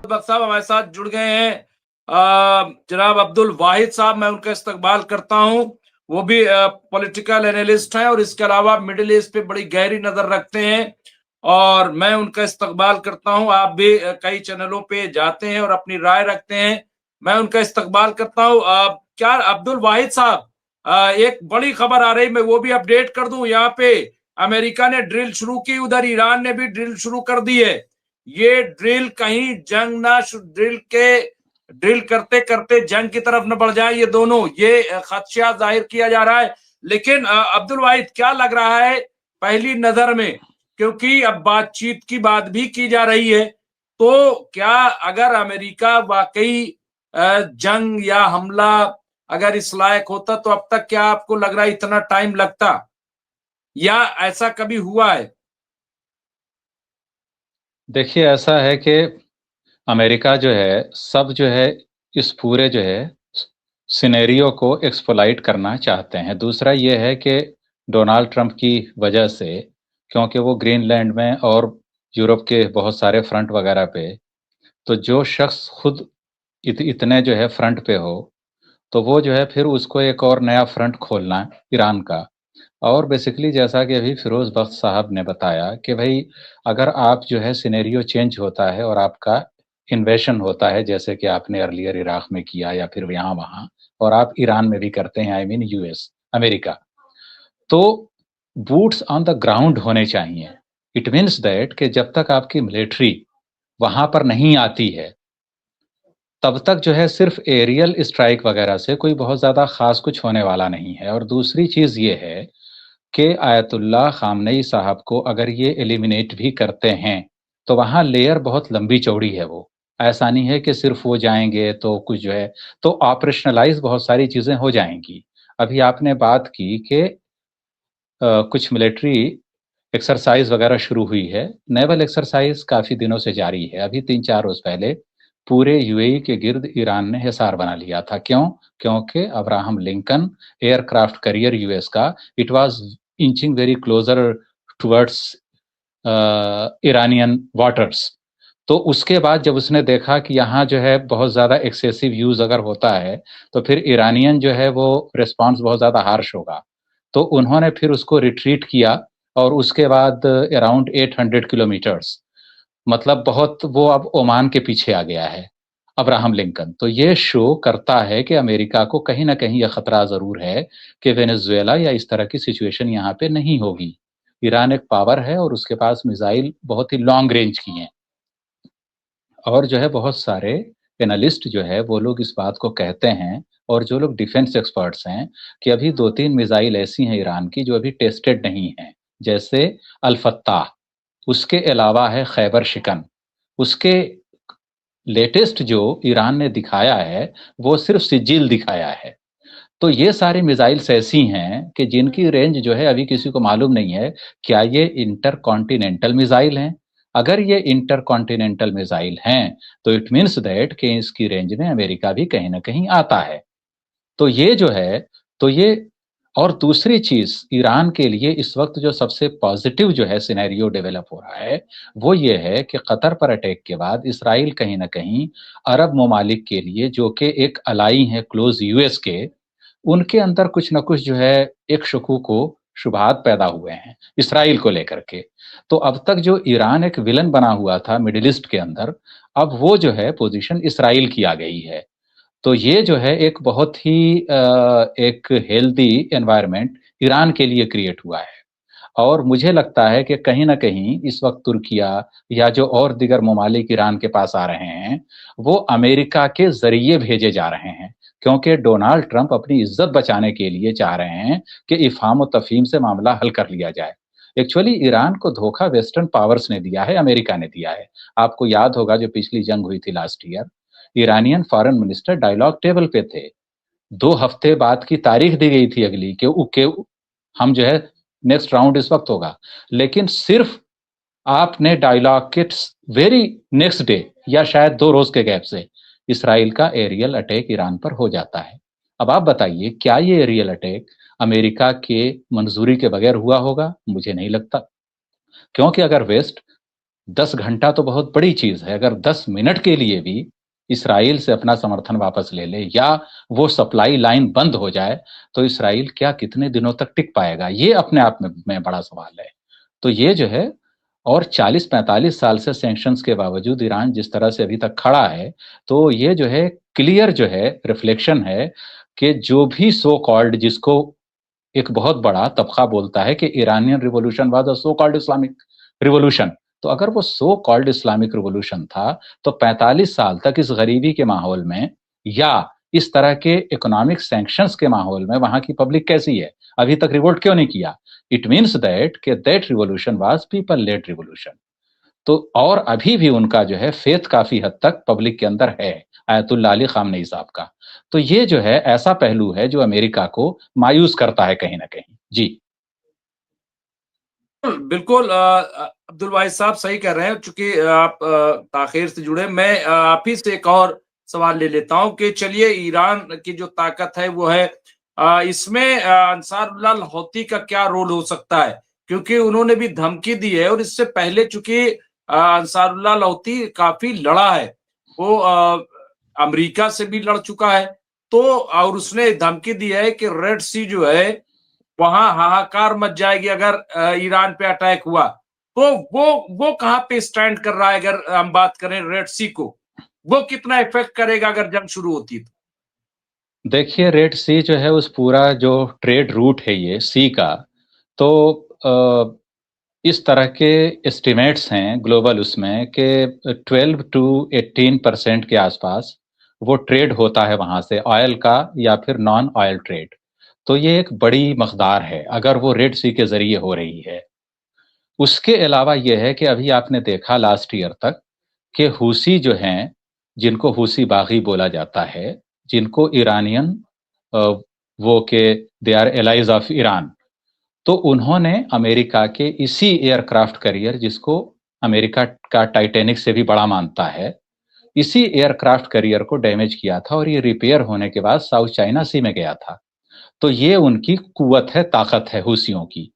बख्श साहब हमारे साथ जुड़ गए हैं। जनाब अब्दुल वाहिद साहब, मैं उनका इस्तकबाल करता हूं। वो भी पॉलिटिकल एनालिस्ट हैं और इसके अलावा मिडिल ईस्ट पे बड़ी गहरी नजर रखते हैं और मैं उनका इस्तकबाल करता हूं। आप भी कई चैनलों पे जाते हैं और अपनी राय रखते हैं, मैं उनका इस्तकबाल करता हूं। क्या अब्दुल वाहिद साहब, एक बड़ी खबर आ रही, मैं वो भी अपडेट कर दूं। यहाँ पे अमेरिका ने ड्रिल शुरू की, उधर ईरान ने भी ड्रिल शुरू कर दी है। ये ड्रिल कहीं जंग ना ड्रिल करते करते जंग की तरफ न बढ़ जाए ये दोनों, ये खदशा जाहिर किया जा रहा है। लेकिन अब्दुल वाहिद, क्या लग रहा है पहली नजर में, क्योंकि अब बातचीत की बात भी की जा रही है, तो क्या अगर अमेरिका वाकई जंग या हमला अगर इस लायक होता तो अब तक क्या आपको लग रहा है इतना टाइम लगता, या ऐसा कभी हुआ है? देखिए, ऐसा है कि अमेरिका जो है सब जो है इस पूरे जो है सिनेरियो को एक्सप्लॉइट करना चाहते हैं। दूसरा ये है कि डोनाल्ड ट्रंप की वजह से, क्योंकि वो ग्रीनलैंड में और यूरोप के बहुत सारे फ्रंट वगैरह पे, तो जो शख्स खुद इतने जो है फ्रंट पे हो, तो वो जो है फिर उसको एक और नया फ्रंट खोलना ईरान का। और बेसिकली जैसा कि अभी फिरोज बख्श साहब ने बताया कि भाई, अगर आप जो है सिनेरियो चेंज होता है और आपका इन्वेशन होता है, जैसे कि आपने अर्लियर इराक में किया या फिर यहाँ वहाँ, और आप ईरान में भी करते हैं, आई मीन यूएस अमेरिका, तो बूट्स ऑन द ग्राउंड होने चाहिए। इट मीन्स दैट कि जब तक आपकी मिलिट्री वहां पर नहीं आती है, तब तक जो है सिर्फ एरियल स्ट्राइक वगैरह से कोई बहुत ज़्यादा ख़ास कुछ होने वाला नहीं है। और दूसरी चीज़ ये है कि आयतुल्लाह खामनेई साहब को अगर ये एलिमिनेट भी करते हैं, तो वहाँ लेयर बहुत लंबी चौड़ी है। वो ऐसा नहीं है कि सिर्फ वो जाएंगे तो कुछ जो है, तो ऑपरेशनलाइज बहुत सारी चीज़ें हो जाएंगी। अभी आपने बात की कि कुछ मिलिट्री एक्सरसाइज वगैरह शुरू हुई है। नेवल एक्सरसाइज काफ़ी दिनों से जारी है। अभी 3-4 रोज़ पहले पूरे यूएई के गिर्द ईरान ने हिसार बना लिया था। क्यों? क्योंकि Abraham Lincoln aircraft carrier US का, it was inching very closer towards Iranian waters. तो उसके बाद जब उसने देखा कि यहाँ जो है बहुत ज़्यादा एक्सेसिव यूज़ अगर होता है, तो फिर ईरानियन जो है वो रिस्पॉन्स बहुत ज़्यादा हार्श होगा। तो उन्होंने फिर उसको रिट्रीट किया और उसके बाद अराउंड 800 किलोमीटर्स, मतलब बहुत, वो अब ओमान के पीछे आ गया है अब्राहम लिंकन। तो ये शो करता है कि अमेरिका को कहीं ना कहीं यह खतरा जरूर है कि वेनेजुएला या इस तरह की सिचुएशन यहाँ पे नहीं होगी। ईरान एक पावर है और उसके पास मिसाइल बहुत ही लॉन्ग रेंज की हैं। और जो है बहुत सारे एनालिस्ट जो है वो लोग इस बात को कहते हैं, और जो लोग डिफेंस एक्सपर्ट्स हैं, कि अभी 2-3 मिसाइल ऐसी हैं ईरान की जो अभी टेस्टेड नहीं हैं, जैसे अल-फत्ताह, उसके अलावा है खैबर शिकन। उसके लेटेस्ट जो ईरान ने दिखाया है वो सिर्फ सिजिल दिखाया है। तो ये सारी मिसाइल्स ऐसी हैं कि जिनकी रेंज जो है अभी किसी को मालूम नहीं है क्या ये इंटर कॉन्टिनेंटल मिसाइल हैं। अगर ये इंटर कॉन्टिनेंटल मिसाइल हैं, तो इट मीन्स दैट कि इसकी रेंज में अमेरिका भी कहीं ना कहीं आता है। तो ये जो है, तो ये, और दूसरी चीज ईरान के लिए इस वक्त जो सबसे पॉजिटिव जो है सिनेरियो डेवलप हो रहा है, वो ये है कि कतर पर अटैक के बाद इसराइल कहीं ना कहीं अरब ममालिक के लिए, जो कि एक अलाई है क्लोज यूएस के, उनके अंदर कुछ ना कुछ जो है एक शकूक को शुभात पैदा हुए हैं इसराइल को लेकर के। तो अब तक जो ईरान एक विलन बना हुआ था मिडिल ईस्ट के अंदर, अब वो जो है पोजीशन इसराइल की आ गई है। तो ये जो है एक बहुत ही एक हेल्दी एनवायरनमेंट ईरान के लिए क्रिएट हुआ है। और मुझे लगता है कि कहीं ना कहीं इस वक्त तुर्किया या जो और दिगर ममालिक ईरान के पास आ रहे हैं, वो अमेरिका के जरिए भेजे जा रहे हैं, क्योंकि डोनाल्ड ट्रंप अपनी इज्जत बचाने के लिए चाह रहे हैं कि इफहाम और तफहीम से मामला हल कर लिया जाए। एक्चुअली ईरान को धोखा वेस्टर्न पावर्स ने दिया है, अमेरिका ने दिया है। आपको याद होगा जो पिछली जंग हुई थी last year, Iranian foreign minister dialogue table पे थे। 2 हफ्ते बाद की तारीख दी गई थी अगली के हम जो है नेक्स्ट राउंड इस वक्त होगा, लेकिन सिर्फ आपने डायलॉग के वेरी नेक्स्ट डे या शायद 2 रोज के गैप से इसराइल का एरियल अटैक ईरान पर हो जाता है। अब आप बताइए, क्या ये एरियल अटैक अमेरिका के मंजूरी के बगैर हुआ होगा? मुझे नहीं लगता। क्योंकि अगर वेस्ट 10 घंटा तो बहुत बड़ी चीज है। अगर 10 मिनट के लिए भी इसराइल से अपना समर्थन वापस ले ले या वो सप्लाई लाइन बंद हो जाए, तो इसराइल क्या कितने दिनों तक टिक पाएगा, ये अपने आप में बड़ा सवाल है। तो ये जो है, और 40-45 साल से सैंक्शंस के बावजूद ईरान जिस तरह से अभी तक खड़ा है, तो ये जो है क्लियर जो है रिफ्लेक्शन है कि जो भी सो कॉल्ड, जिसको एक बहुत बड़ा तबका बोलता है कि Iranian revolution was a so called Islamic revolution, तो अगर वो सो कॉल्ड इस्लामिक रिवॉल्यूशन था, तो 45 साल तक इस गरीबी के माहौल में या इस तरह के इकोनॉमिक सैंक्शंस के माहौल में वहां की पब्लिक कैसी है, अभी तक रिवोल्ट क्यों नहीं किया? It means that revolution was people led revolution. तो और अभी भी उनका जो है फेथ काफी हद तक पब्लिक के अंदर है, आयतुल्लाह अली खामनेई साहब का। तो ये जो है ऐसा पहलू है जो अमेरिका को मायूस करता है कहीं ना कहीं। जी बिल्कुल अब्दुल वाहिद साहब सही कह रहे हैं। चूंकि आप ताखिर से जुड़े, मैं आप ही से एक और सवाल ले लेता हूं कि चलिए, ईरान की जो ताकत है वो है, इसमें अंसारुल्लाह हौती का क्या रोल हो सकता है? क्योंकि उन्होंने भी धमकी दी है, और इससे पहले चूंकि अंसारुल्लाह हौती काफी लड़ा है, वो अमेरिका से भी लड़ चुका है, तो और उसने धमकी दी है कि रेड सी जो है वहां हाहाकार मच जाएगी अगर ईरान पे अटैक हुआ। तो वो कहां पे स्टैंड कर रहा है? अगर हम बात करें रेड सी को, वो कितना इफेक्ट करेगा अगर जंग शुरू होती तो? देखिए, रेड सी जो है, उस पूरा जो ट्रेड रूट है ये सी का, तो इस तरह के एस्टिमेट्स हैं ग्लोबल उसमें कि 12 to 18% के आसपास वो ट्रेड होता है वहां से, ऑयल का या फिर नॉन ऑयल ट्रेड। तो ये एक बड़ी मकदार है अगर वो रेड सी के जरिए हो रही है। उसके अलावा ये है कि अभी आपने देखा लास्ट ईयर तक कि हुसी जो हैं, जिनको हुसी बागी बोला जाता है, जिनको ईरानियन वो के they are allies of Iran, तो उन्होंने अमेरिका के इसी एयरक्राफ्ट कैरियर, जिसको अमेरिका का टाइटैनिक से भी बड़ा मानता है, इसी एयरक्राफ्ट कैरियर को डैमेज किया था और ये रिपेयर होने के बाद साउथ चाइना सी में गया था। तो ये उनकी कुवत है, ताकत है हुसियों की।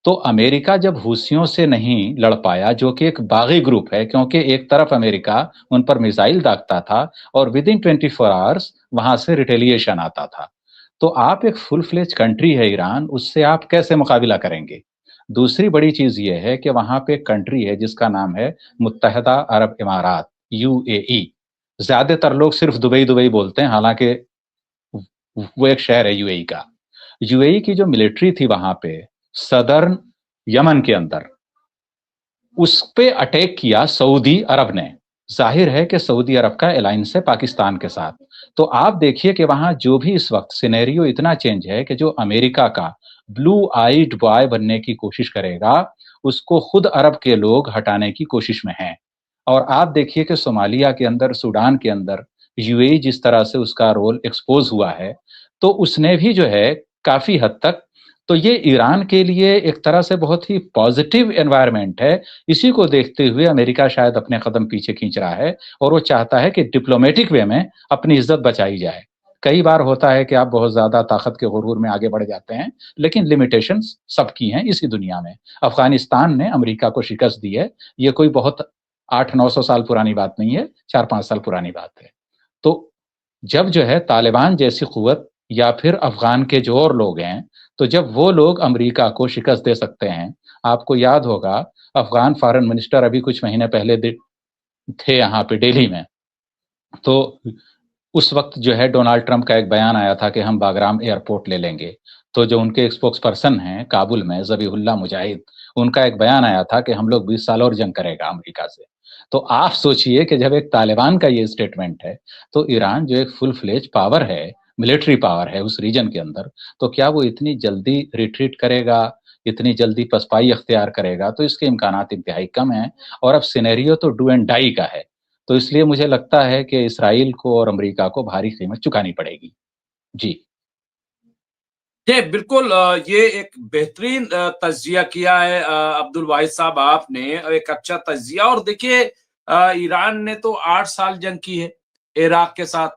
तो अमेरिका जब हुसियों से नहीं लड़ पाया, जो कि एक बागी ग्रुप है, क्योंकि एक तरफ अमेरिका उन पर मिसाइल दागता था और विद इन 24 आवर्स वहां से रिटेलिएशन आता था, तो आप एक फुल फ्लेज कंट्री है ईरान, उससे आप कैसे मुकाबला करेंगे? दूसरी बड़ी चीज ये है कि वहां पे एक कंट्री है जिसका नाम है मुत्तहदा अरब इमारात, यूएई। ज्यादातर लोग सिर्फ दुबई दुबई बोलते हैं, हालांकि वो एक शहर है यूएई का। यूएई की जो मिलिट्री थी वहां पे सदर्न यमन के अंदर, उस पे अटैक किया सऊदी अरब ने। जाहिर है कि सऊदी अरब का अलायंस है पाकिस्तान के साथ। तो आप देखिए कि वहां जो भी इस वक्त सिनेरियो इतना चेंज है कि जो अमेरिका का ब्लू आइड बॉय बनने की कोशिश करेगा, उसको खुद अरब के लोग हटाने की कोशिश में हैं। और आप देखिए कि सोमालिया के अंदर, सूडान के अंदर यूएई जिस तरह से उसका रोल एक्सपोज हुआ है, तो उसने भी जो है काफी हद तक, तो ये ईरान के लिए एक तरह से बहुत ही पॉजिटिव एनवायरनमेंट है। इसी को देखते हुए अमेरिका शायद अपने कदम पीछे खींच रहा है और वो चाहता है कि डिप्लोमेटिक वे में अपनी इज्जत बचाई जाए। कई बार होता है कि आप बहुत ज्यादा ताकत के गुरूर में आगे बढ़ जाते हैं, लेकिन लिमिटेशंस सबकी हैं इसी दुनिया में। अफगानिस्तान ने अमेरिका को शिकस्त दी है, ये कोई बहुत 800-900 साल पुरानी बात नहीं है, 4-5 साल पुरानी बात है। तो जब जो है तालिबान जैसी कुव्वत या फिर अफगान के जो और लोग हैं, तो जब वो लोग अमेरिका को शिकस्त दे सकते हैं, आपको याद होगा अफगान फॉरेन मिनिस्टर अभी कुछ महीने पहले थे यहाँ पे दिल्ली में, तो उस वक्त जो है डोनाल्ड ट्रंप का एक बयान आया था कि हम बागराम एयरपोर्ट ले लेंगे। तो जो उनके स्पोक्स पर्सन हैं काबुल में, जबीहुल्लाह मुजाहिद, उनका एक बयान आया था कि हम लोग 20 साल और जंग करेगा अमेरिका से। तो आप सोचिए कि जब एक तालिबान का ये स्टेटमेंट है, तो ईरान जो एक फुल फ्लेज पावर है, मिलिट्री पावर है उस रीजन के अंदर, तो क्या वो इतनी जल्दी रिट्रीट करेगा, इतनी जल्दी पसपाई अख्तियार करेगा? तो इसके इम्कानात इंतहाई कम है। और अब सिनेरियो तो डू एंड डाई का है। तो इसलिए मुझे लगता है कि इसराइल को और अमेरिका को भारी कीमत चुकानी पड़ेगी। जी जी बिल्कुल, ये एक बेहतरीन तज्जिया किया है अब्दुल वाहिद साहब आपने, एक अच्छा तज्जिया। और देखिए, ईरान ने तो 8 साल जंग की है इराक के साथ,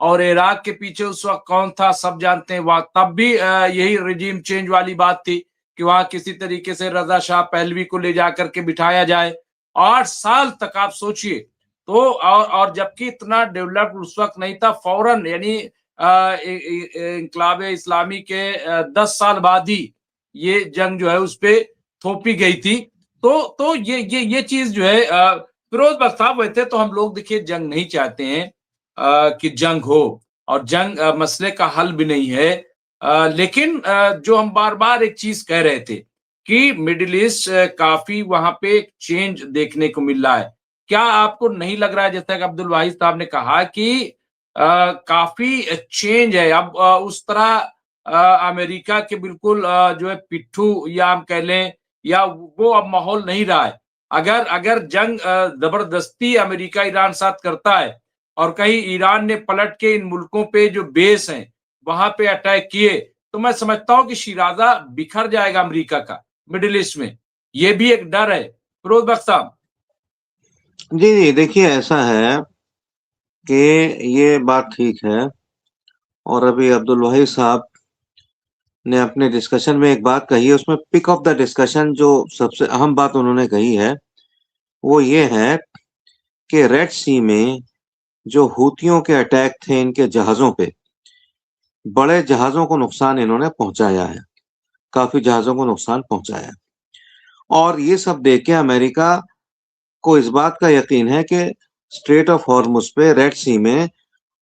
और इराक के पीछे उस वक्त कौन था सब जानते हैं। वहां तब भी यही रिजीम चेंज वाली बात थी कि वहां किसी तरीके से रजा शाह पहलवी को ले जाकर के बिठाया जाए, 8 साल तक आप सोचिए। तो और जबकि इतना डेवलप्ड उस वक्त नहीं था, फौरन यानी इनकलाब इस्लामी के 10 साल बाद ही ये जंग जो है उस पे थोपी गई थी। तो ये चीज जो है फिरोज बख्श साहब, वैसे तो हम लोग देखिए जंग नहीं चाहते हैं कि जंग हो, और जंग मसले का हल भी नहीं है। लेकिन जो हम बार बार एक चीज कह रहे थे कि मिडिल ईस्ट काफी वहां पे चेंज देखने को मिल रहा है। क्या आपको नहीं लग रहा है, जैसा कि अब्दुल वाहिद साहब ने कहा कि काफी चेंज है अब उस तरह अमेरिका के बिल्कुल जो है पिट्ठू या हम कह लें, या वो अब माहौल नहीं रहा है। अगर अगर जंग जबरदस्ती अमेरिका ईरान साथ करता है और कहीं ईरान ने पलट के इन मुल्कों पे जो बेस हैं वहां पे अटैक किए, तो मैं समझता हूं कि शिराजा बिखर जाएगा अमेरिका का मिडिल ईस्ट में। ये भी एक डर है फिरोज बख्श साहब। जी, जी, देखिए ऐसा है कि ये बात ठीक है, और अभी अब्दुल वाहिद साहब ने अपने डिस्कशन में एक बात कही है, उसमें पिक ऑफ द डिस्कशन जो सबसे अहम बात उन्होंने कही है, वो ये है कि रेड सी में जो हूतियों के अटैक थे इनके जहाज़ों पे, बड़े जहाज़ों को नुकसान इन्होंने पहुँचाया है, काफ़ी जहाज़ों को नुकसान पहुँचाया है। और ये सब देख के अमेरिका को इस बात का यकीन है कि स्ट्रेट ऑफ हॉर्मुज़ पे रेड सी में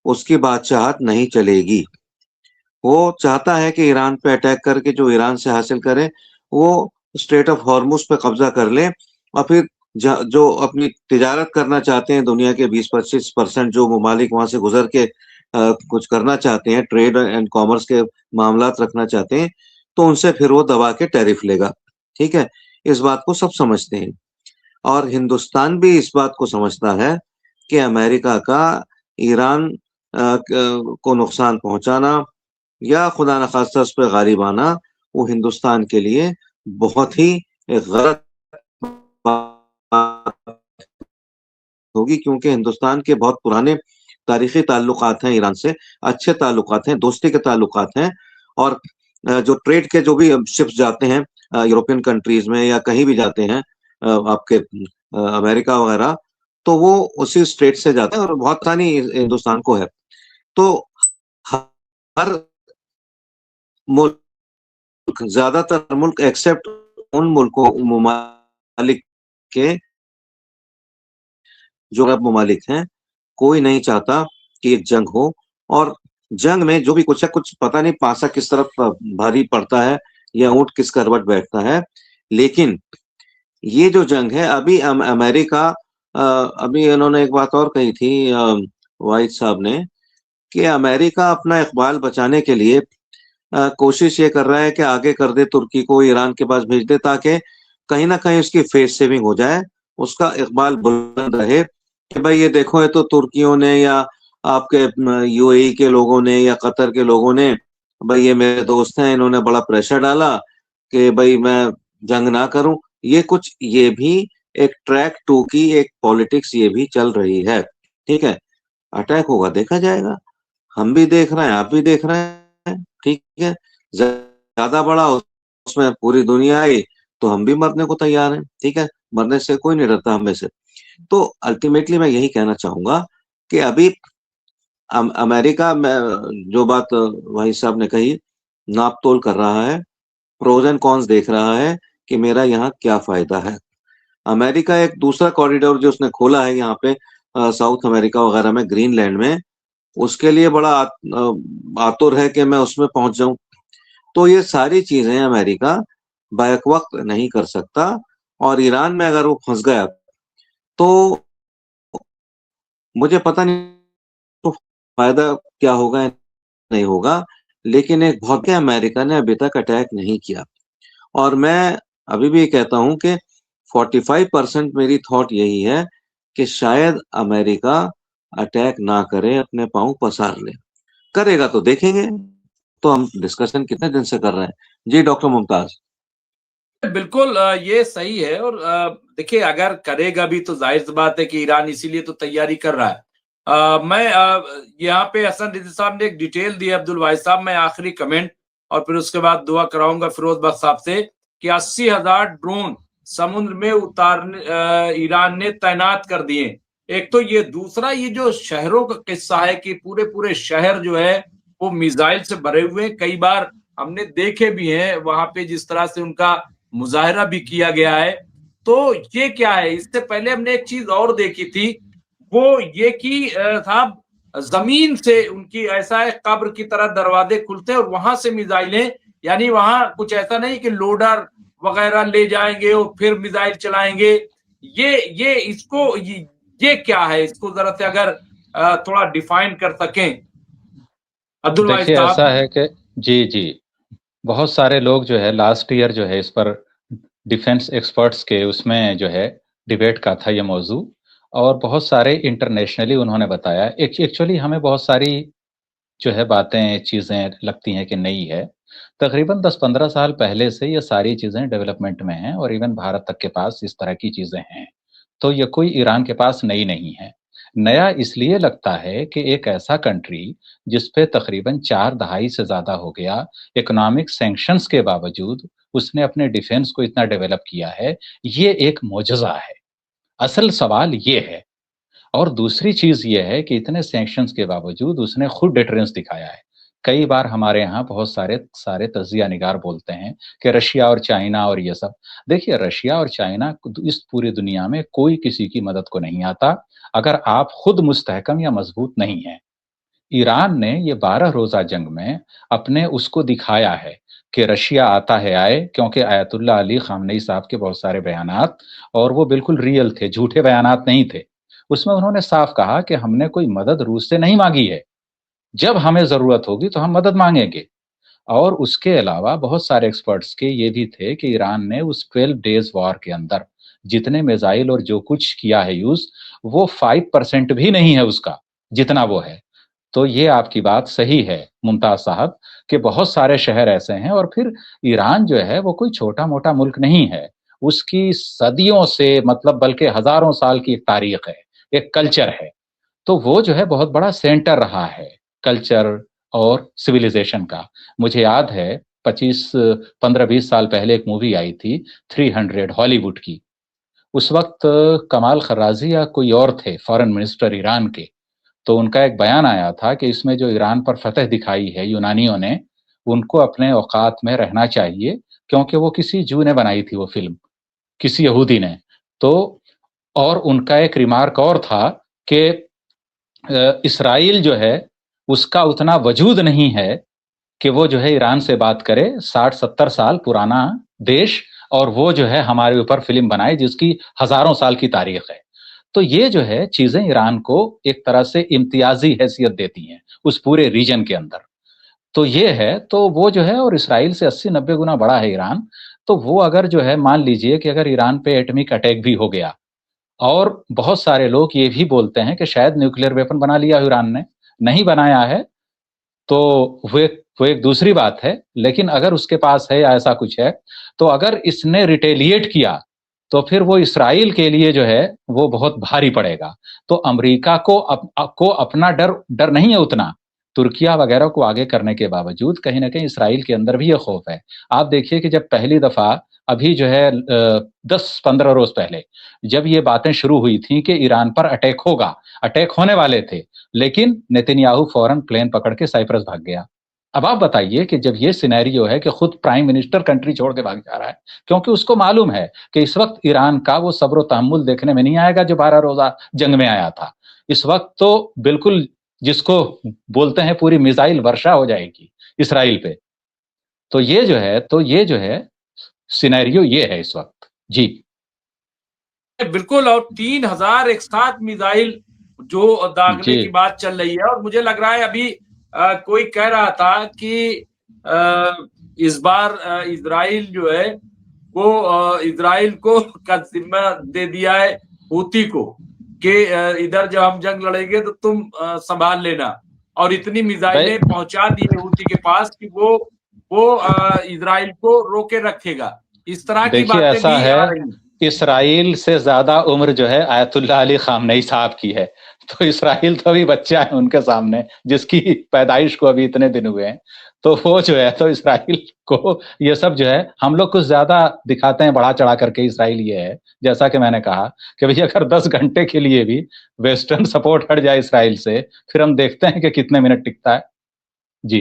उसकी बादशाहत नहीं चलेगी। वो चाहता है कि ईरान पे अटैक करके जो ईरान से हासिल करे, वो स्ट्रेट ऑफ हॉर्मुज़ पे कब्ज़ा कर ले, और फिर जो अपनी तिजारत करना चाहते हैं दुनिया के 20-25% जो ममालिक वहाँ से गुज़र के कुछ करना चाहते हैं, ट्रेड एंड कॉमर्स के मामलात रखना चाहते हैं, तो उनसे फिर वो दबा के टैरिफ लेगा। ठीक है? इस बात को सब समझते हैं, और हिंदुस्तान भी इस बात को समझता है कि अमेरिका का ईरान को नुकसान पहुँचाना या खुदा न खास्ता उस पे गालिब आना, वो हिंदुस्तान के लिए बहुत ही एक गलत बात होगी, क्योंकि हिंदुस्तान के बहुत पुराने तारीखी ताल्लुकात हैं ईरान से, अच्छे ताल्लुकात हैं, दोस्ती के ताल्लुकात हैं, और जो ट्रेड के जो भी शिप्स जाते हैं यूरोपियन कंट्रीज में या कहीं भी जाते हैं आपके अमेरिका वगैरह, तो वो उसी स्ट्रेट से जाते हैं और बहुत आसानी हिंदुस्तान को है। तो हर मुल्क, ज्यादातर मुल्क एक्सेप्ट उन मुल्कों ममालिक के जो अरब ममालिक हैं, कोई नहीं चाहता कि एक जंग हो, और जंग में जो भी कुछ है, कुछ पता नहीं पासा किस तरफ भारी पड़ता है या ऊंट किस करवट बैठता है। लेकिन ये जो जंग है अभी अमेरिका, अभी इन्होंने एक बात और कही थी वाहिद साहब ने, कि अमेरिका अपना इकबाल बचाने के लिए कोशिश ये कर रहा है कि आगे कर दे तुर्की को, ईरान के पास भेज दे, ताकि कहीं ना कहीं उसकी फेस सेविंग हो जाए, उसका इकबाल बुलंद रहे कि भाई ये देखो, ये तो तुर्कियों ने या आपके यूएई के लोगों ने या कतर के लोगों ने, भाई ये मेरे दोस्त हैं, इन्होंने बड़ा प्रेशर डाला कि भाई मैं जंग ना करूं। ये कुछ, ये भी एक ट्रैक 2 की एक पॉलिटिक्स ये भी चल रही है। ठीक है, अटैक होगा देखा जाएगा, हम भी देख रहे हैं, आप भी देख रहे हैं। ठीक है, ज्यादा बड़ा उसमें पूरी दुनिया आई तो हम भी मरने को तैयार हैं। ठीक है, मरने से कोई नहीं डरता हम में से। तो अल्टीमेटली मैं यही कहना चाहूंगा कि अभी अमेरिका में जो बात भाई साहब ने कही, नाप तोल कर रहा है, प्रोज एंड कॉन्स देख रहा है कि मेरा यहाँ क्या फायदा है। अमेरिका एक दूसरा कॉरिडोर जो उसने खोला है यहाँ पे साउथ अमेरिका वगैरह में, ग्रीनलैंड में, उसके लिए बड़ा आतुर है कि मैं उसमें पहुंच जाऊं। तो ये सारी चीजें अमेरिका बैक वक्त नहीं कर सकता, और ईरान में अगर वो फंस गया तो मुझे पता नहीं तो फायदा क्या होगा या नहीं होगा। लेकिन एक बहुत, अमेरिका ने अभी तक अटैक नहीं किया, और मैं अभी भी कहता हूं कि 45% मेरी थॉट यही है कि शायद अमेरिका अटैक ना करे, अपने पांव पसार ले। करेगा तो देखेंगे। तो हम डिस्कशन कितने दिन से कर रहे हैं। जी डॉक्टर मुमताज। बिल्कुल ये सही है। और देखिए अगर करेगा भी तो जाहिर सी बात है कि ईरान इसीलिए तो तैयारी कर रहा है। मैं यहाँ पे हसन रिजवी साहब ने एक डिटेल दी अब्दुल वाहिद साहब, मैं आखिरी कमेंट और फिर उसके बाद दुआ कराऊंगा फिरोज बख्श साहब से कि 80,000 ड्रोन समुद्र में उतारने ईरान ने तैनात कर दिए। एक तो ये, दूसरा ये जो शहरों का किस्सा है कि पूरे पूरे शहर जो है वो मिसाइल से भरे हुए हैं। कई बार हमने देखे भी हैं वहां पे जिस तरह से उनका मुजाहरा भी किया गया है। तो ये क्या है? इससे पहले हमने एक चीज और देखी थी, वो ये कि साहब जमीन से उनकी ऐसा है, कब्र की तरह दरवाजे खुलते हैं और वहां से मिसाइलें, यानी वहां कुछ ऐसा नहीं कि लोडर वगैरह ले जाएंगे और फिर मिसाइल चलाएंगे। ये इसको ये क्या है? इसको जरा से अगर थोड़ा डिफाइन कर सकें अब्दुल वाहिद देखिए साहब। ऐसा है कि जी जी, बहुत सारे लोग जो है लास्ट ईयर जो है इस पर डिफेंस एक्सपर्ट्स के उसमें जो है डिबेट का था ये मौजू, और बहुत सारे इंटरनेशनली उन्होंने बताया। एक्चुअली हमें बहुत सारी जो है बातें चीज़ें लगती हैं कि नई है। तकरीबन 10-15 साल पहले से ये सारी चीज़ें डेवलपमेंट में हैं और इवन भारत तक के पास इस तरह की चीज़ें हैं। तो ये कोई ईरान के पास नई नहीं है। नया इसलिए लगता है कि एक ऐसा कंट्री जिस पे तकरीबन 4 दहाई से ज़्यादा हो गया, इकोनॉमिक सैंक्शंस के बावजूद उसने अपने डिफेंस को इतना डेवलप किया है, ये एक मोजज़ा है। असल सवाल ये है। और दूसरी चीज़ ये है कि इतने सैंक्शंस के बावजूद उसने खुद डिटरेंस दिखाया है। कई बार हमारे यहाँ बहुत सारे तज्जिया निगार बोलते हैं कि रशिया और चाइना और ये सब। देखिए रशिया और चाइना इस पूरी दुनिया में कोई किसी की मदद को नहीं आता अगर आप खुद मुस्तहकम या मजबूत नहीं हैं। ईरान ने ये 12 रोजा जंग में अपने उसको दिखाया है कि रशिया आता है आए, क्योंकि आयतुल्लाह अली खामनेई साहब के बहुत सारे बयानात, और वो बिल्कुल रियल थे, झूठे बयानात नहीं थे। उसमें उन्होंने साफ कहा कि हमने कोई मदद रूस से नहीं मांगी है, जब हमें जरूरत होगी तो हम मदद मांगेंगे। और उसके अलावा बहुत सारे एक्सपर्ट्स के ये भी थे कि ईरान ने उस 12 डेज वॉर के अंदर जितने मिसाइल और जो कुछ किया है यूज, वो 5% भी नहीं है उसका जितना वो है। तो ये आपकी बात सही है मुमताज साहब कि बहुत सारे शहर ऐसे हैं, और फिर ईरान जो है वो कोई छोटा मोटा मुल्क नहीं है। उसकी सदियों से, मतलब बल्कि हजारों साल की एक तारीख है, एक कल्चर है। तो वो जो है बहुत बड़ा सेंटर रहा है कल्चर और सिविलाइजेशन का। मुझे याद है 15-20 साल पहले एक मूवी आई थी 300 हॉलीवुड की। उस वक्त कमाल खराजी या कोई और थे फॉरेन मिनिस्टर ईरान के, तो उनका एक बयान आया था कि इसमें जो ईरान पर फतह दिखाई है यूनानियों ने, उनको अपने औकात में रहना चाहिए, क्योंकि वो किसी जू ने बनाई थी वो फिल्म, किसी यहूदी ने। तो और उनका एक रिमार्क और था कि इसराइल जो है उसका उतना वजूद नहीं है कि वो जो है ईरान से बात करे, 60-70 साल पुराना देश, और वो जो है हमारे ऊपर फिल्म बनाए जिसकी हजारों साल की तारीख है। तो ये जो है चीजें ईरान को एक तरह से इम्तियाजी हैसियत देती हैं उस पूरे रीजन के अंदर। तो ये है, तो वो जो है, और इसराइल से 80-90 गुना बड़ा है ईरान। तो वो अगर जो है मान लीजिए कि अगर ईरान पे एटमिक अटैक भी हो गया, और बहुत सारे लोग ये भी बोलते हैं कि शायद न्यूक्लियर वेपन बना लिया ईरान ने, नहीं बनाया है तो वो एक दूसरी बात है। लेकिन अगर उसके पास है या ऐसा कुछ है, तो अगर इसने रिटेलिएट किया तो फिर वो इसराइल के लिए जो है वो बहुत भारी पड़ेगा। तो अमेरिका को अपना डर नहीं है उतना, तुर्किया वगैरह को आगे करने के बावजूद कहीं ना कहीं इसराइल के अंदर भी ये खौफ है। आप देखिए कि जब पहली दफा अभी जो है 10-15 रोज पहले जब ये बातें शुरू हुई थी कि ईरान पर अटैक होगा, अटैक होने वाले थे, लेकिन नेतन्याहू फौरन प्लेन पकड़ के साइप्रस भाग गया। अब आप बताइए कि जब ये सिनेरियो है कि खुद प्राइम मिनिस्टर कंट्री छोड़ के भाग जा रहा है, क्योंकि उसको मालूम है कि इस वक्त ईरान का वो सब्र तहम्मुल देखने में नहीं आएगा जो 12 रोजा जंग में आया था। इस वक्त तो बिल्कुल जिसको बोलते हैं पूरी मिसाइल वर्षा हो जाएगी इसराइल पे। तो ये जो है सिनेरियो ये है इस वक्त। जी बिल्कुल, और 3000 एक साथ मिसाइल जो दागने की बात चल रही है। और मुझे लग रहा है अभी कोई कह रहा था कि इस बार इजराइल जो है वो इजराइल को का जिम्मा दे दिया है हूती को कि इधर जब हम जंग लड़ेंगे तो तुम संभाल लेना। और इतनी मिसाइलें पहुंचा दी है हूती के पास कि वो इजराइल को रोके रखेगा। इस तरह की बातें भी आ रही हैं। इसराइल से ज्यादा उम्र जो है आयतुल्लाह अली खामनेई साहब की है, तो इसराइल तो अभी बच्चा है उनके सामने, जिसकी पैदाइश को अभी इतने दिन हुए हैं। तो वो जो है, तो इसराइल को ये सब जो है, हम लोग कुछ ज्यादा दिखाते हैं बढ़ा चढ़ा करके। इसराइल ये है, जैसा कि मैंने कहा कि भाई अगर 10 घंटे के लिए भी वेस्टर्न सपोर्ट हट जाए इसराइल से, फिर हम देखते हैं कि कितने मिनट टिकता है। जी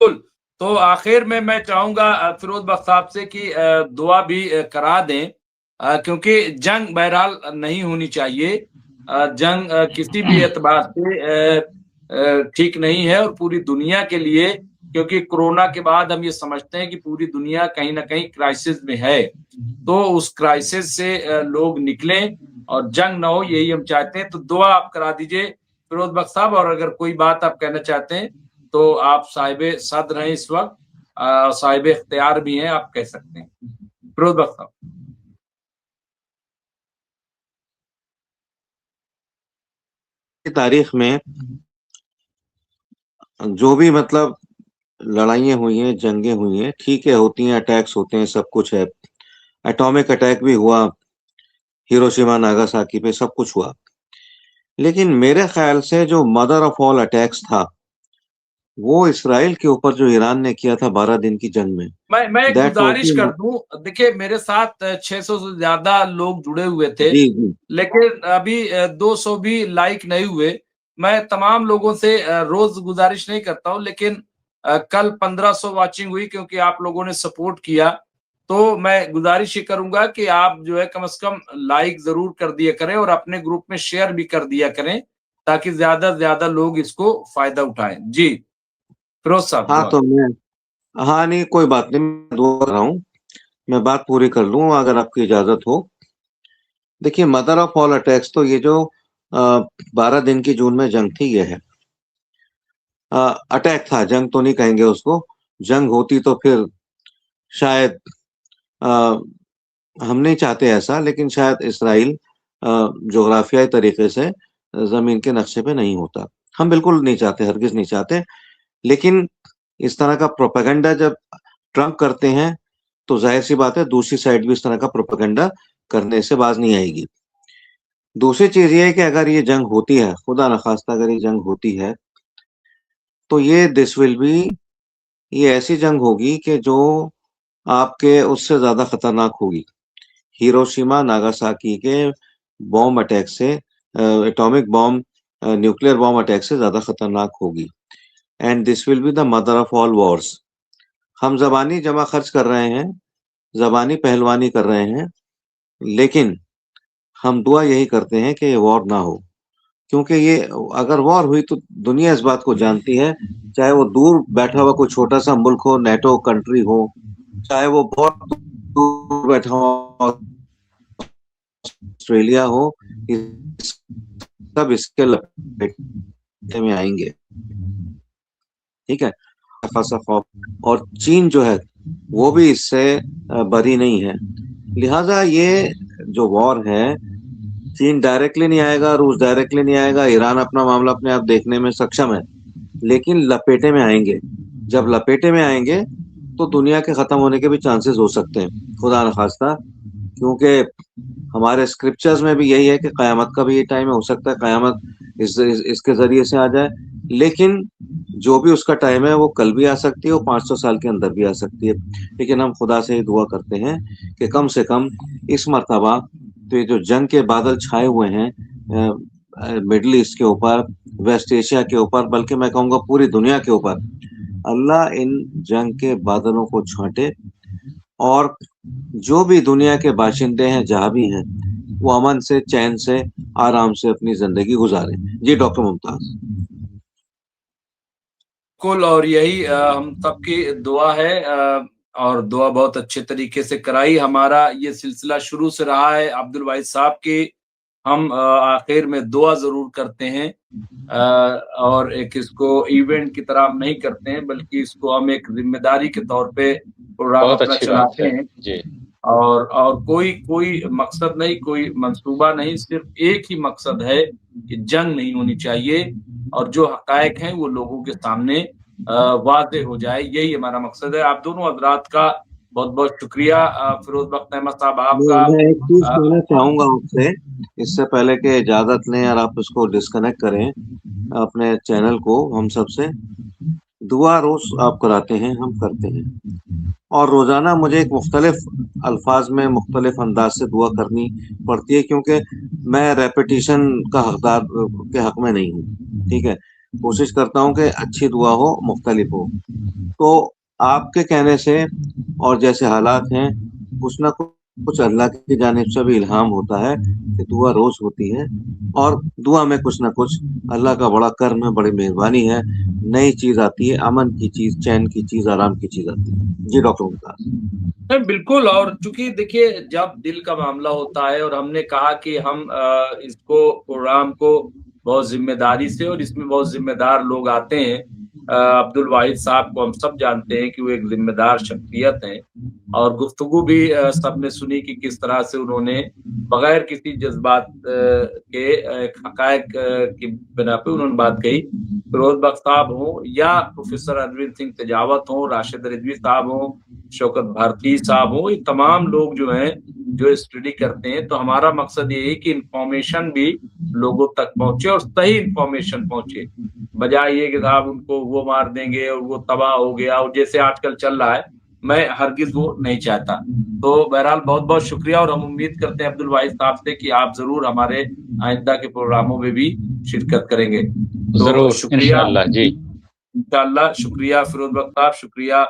बिल्कुल। तो आखिर में मैं चाहूंगा फिरोज बख्श साहब से कि दुआ भी करा दें, क्योंकि जंग बहरहाल नहीं होनी चाहिए। जंग किसी भी एतबार से ठीक नहीं है, और पूरी दुनिया के लिए, क्योंकि कोरोना के बाद हम ये समझते हैं कि पूरी दुनिया कहीं ना कहीं क्राइसिस में है। तो उस क्राइसिस से लोग निकलें और जंग ना हो, यही हम चाहते हैं। तो दुआ आप करा दीजिए फिरोज बख्श साहब, और अगर कोई बात आप कहना चाहते हैं तो आप साहिबे सद्र हैं इस वक्त, साहिबे इख्तियार भी हैं, आप कह सकते हैं फिरोज बख्श साहब। तारीख में जो भी मतलब लड़ाइयाँ हुई हैं, जंगें हुई हैं, ठीक है, होती हैं, अटैक्स होते हैं, सब कुछ है। एटॉमिक अटैक भी हुआ हिरोशिमा नागासाकी पे, सब कुछ हुआ। लेकिन मेरे ख्याल से जो मदर ऑफ ऑल अटैक्स था, वो इसराइल के ऊपर जो ईरान ने किया था 12 दिन की जंग में। मैं एक दैट वाज गुजारिश कर दूं, देखिए मेरे साथ 600 से ज्यादा लोग जुड़े हुए थे, जी जी लेकिन अभी 200 भी लाइक नहीं हुए। मैं तमाम लोगों से रोज गुजारिश नहीं करता हूं, लेकिन कल 1500 वाचिंग हुई क्योंकि आप लोगों ने सपोर्ट किया। तो मैं गुजारिश ये करूंगा कि आप जो है कम से कम लाइक जरूर कर दिया करें और अपने ग्रुप में शेयर भी कर दिया करें, ताकि ज्यादा से ज्यादा लोग इसको फायदा उठाएं। जी फिरोज साहब हाँ दुआ। तो मैं हाँ नहीं, कोई बात नहीं, मैं दुआ कर रहा हूँ, मैं बात पूरी कर लूँ अगर आपकी इजाजत हो। देखिए, मदर ऑफ ऑल अटैक्स तो ये जो 12 दिन की जून में जंग थी, ये है। अटैक था, जंग तो नहीं कहेंगे उसको। जंग होती तो फिर शायद अ, हम नहीं चाहते ऐसा, लेकिन शायद इसराइल जोग्राफियाई तरीके से जमीन के नक्शे पे नहीं होता। हम बिल्कुल नहीं चाहते, हरगिज नहीं चाहते। लेकिन इस तरह का प्रोपेगेंडा जब ट्रम्प करते हैं, तो जाहिर सी बात है दूसरी साइड भी इस तरह का प्रोपेगेंडा करने से बाज नहीं आएगी। दूसरी चीज ये है कि अगर ये जंग होती है, खुदा न खास्ता अगर ये जंग होती है, तो ये दिस विल बी, ये ऐसी जंग होगी कि जो आपके उससे ज्यादा खतरनाक होगी। हिरोशिमा नागासाकी के बॉम्ब अटैक से, atomic bomb, nuclear bomb attack से ज्यादा खतरनाक होगी। And this will be the mother of all Wars. हम जबानी जमा खर्च कर रहे हैं, जबानी पहलवानी कर रहे हैं, लेकिन हम दुआ यही करते हैं कि ये वॉर ना हो। क्योंकि ये अगर वॉर हुई तो दुनिया इस बात को जानती है, चाहे वो दूर बैठा हुआ कोई छोटा सा मुल्क हो, नेटो कंट्री हो, चाहे वो बहुत दूर बैठा हुआ ऑस्ट्रेलिया हो, सब इसके लपेटे में आएंगे। ठीक है, खासा खौफ। और चीन जो है वो भी इससे बरी नहीं है। लिहाजा ये जो वॉर है, चीन डायरेक्टली नहीं आएगा, रूस डायरेक्टली नहीं आएगा, ईरान अपना मामला अपने आप देखने में सक्षम है, लेकिन लपेटे में आएंगे। जब लपेटे में आएंगे तो दुनिया के खत्म होने के भी चांसेस हो सकते हैं, खुदा न खास्ता। क्योंकि हमारे स्क्रिप्चर्स में भी यही है कि कयामत का भी ये टाइम है, हो सकता है कयामत इसके जरिए से आ जाए। लेकिन जो भी उसका टाइम है वो कल भी आ सकती है, वो 500 साल के अंदर भी आ सकती है। लेकिन हम खुदा से ही दुआ करते हैं कि कम से कम इस मर्तबा तो ये जो जंग के बादल छाए हुए हैं मिडल ईस्ट के ऊपर, वेस्ट एशिया के ऊपर, बल्कि मैं कहूँगा पूरी दुनिया के ऊपर, अल्लाह इन जंग के बादलों को छांटे, और जो भी दुनिया के बाशिंदे हैं जहाँ भी हैं, वो अमन से, चैन से, आराम से अपनी जिंदगी गुजारें। जी डॉक्टर मुमताज। कुल, और यही हम सबकी दुआ है, और दुआ बहुत अच्छे तरीके से कराई। हमारा ये सिलसिला शुरू से रहा है अब्दुल वाहिद साहब की, हम आखिर में दुआ जरूर करते हैं, और एक इसको इवेंट की तरह हम नहीं करते हैं, बल्कि इसको हम एक जिम्मेदारी के तौर पे प्रोग्राम बहुत अपना अच्छी बात चलाते है हैं। जी। और कोई मकसद नहीं, कोई मंसूबा नहीं, सिर्फ एक ही मकसद है कि जंग नहीं होनी चाहिए, और जो हकायक हैं वो लोगों के सामने वाज़ेह हो जाए, यही हमारा मकसद है। आप दोनों हजरात का बहुत बहुत शुक्रिया फिरोज बख्त अहमद साहब आपका। मैं एक चीज अ, कहना चाहूंगा आपसे, इससे पहले कि इजाजत लें और आप उसको डिस्कनेक्ट करें अपने चैनल को, हम सबसे दुआ रोज आप कराते हैं, हम करते हैं, और रोजाना मुझे एक मुख्तलिफ अल्फाज में मुख्तलिफ अंदाज से दुआ करनी पड़ती है, क्योंकि मैं रेपिटेशन का हकदार के हक में नहीं हूँ। ठीक है, कोशिश करता हूँ कि अच्छी दुआ हो, मुख्तलिफ हो। तो आपके कहने से और जैसे हालात हैं, कुछ ना कुछ अल्लाह की जानिब से भी इल्हाम होता है कि दुआ रोज होती है, और दुआ में कुछ ना कुछ अल्लाह का बड़ा कर्म है, बड़ी मेहरबानी है, नई चीज आती है, अमन की चीज, चैन की चीज, आराम की चीज आती है। जी डॉक्टर मुमताज। नहीं, बिल्कुल। और चूंकि देखिए, जब दिल का मामला होता है, और हमने कहा कि हम इसको प्रोग्राम को बहुत जिम्मेदारी से, और इसमें बहुत जिम्मेदार लोग आते हैं। अब्दुल वाहिद साहब को हम सब जानते हैं कि वो एक जिम्मेदार शख्सियत हैं, और गुफ्तगू भी सबने सुनी कि किस तरह से उन्होंने बगैर किसी जज्बात के एक हकायक की बिना पे उन्होंने बात कही। फिरोज बख्त साहब हो, या प्रोफेसर अरविंद सिंह तेजावत हो, राशिद रिजवी साहब हो, शौकत भारती साहब हो, ये तमाम लोग जो हैं, जो स्टडी करते हैं, तो हमारा मकसद ये है कि इंफॉर्मेशन भी लोगों तक पहुंचे, और सही इंफॉर्मेशन पहुंचे। बजाय ये कि साहब उनको वो मार देंगे और वो तबाह हो गया, और जैसे आजकल चल रहा है, मैं हरगिज वो नहीं चाहता। तो बहरहाल बहुत बहुत शुक्रिया, और हम उम्मीद करते हैं अब्दुल वाहिद साहब से कि आप जरूर हमारे आइंदा के प्रोग्रामों में भी शिरकत करेंगे। तो जरूर, शुक्रिया, इंशाअल्लाह जी। इंशाअल्लाह। शुक्रिया फिरोज बख्त साहब, शुक्रिया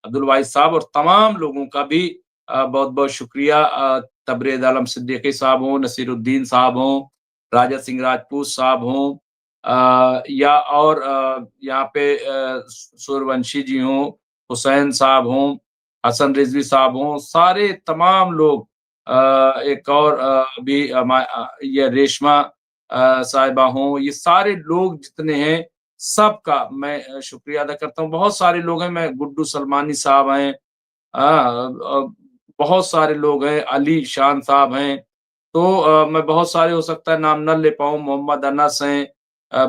अब्दुल वाहिद साहब, और तमाम लोगों का भी बहुत बहुत शुक्रिया। तबरेज आलम सिद्दीकी साहब हों, नसीरुद्दीन साहब हों, राजा सिंह राजपूत साहब हों, या और यहाँ पे सूर्यवंशी जी हों, हुसैन साहब हों, हसन रिजवी साहब हों, सारे तमाम लोग, एक और भी ये रेशमा साहिबा हों, ये सारे लोग जितने हैं, सबका मैं शुक्रिया अदा करता हूँ। बहुत सारे लोग हैं, मैं गुड्डू सलमानी साहब हैं, बहुत सारे लोग हैं, अली शान साहब हैं। तो मैं बहुत सारे, हो सकता है नाम न ले पाऊँ, मोहम्मद अनस हैं,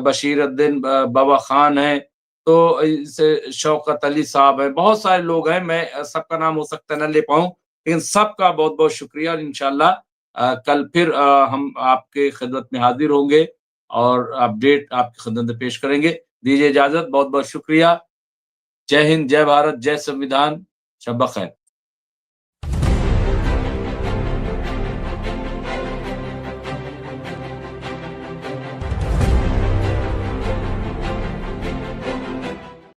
बशीर उद्दीन बाबा खान हैं, तो इसे शौकत अली साहब हैं, बहुत सारे लोग हैं, मैं सबका नाम हो सकता है न ले पाऊँ, लेकिन सबका बहुत-बहुत शुक्रिया, और इंशाअल्लाह कल फिर हम आपके खिदमत में हाज़िर होंगे, और अपडेट आपकी खिदमत में पेश करेंगे। दीजिए इजाज़त, बहुत-बहुत शुक्रिया। जय हिंद, जय भारत, जय संविधान, शब ब खैर।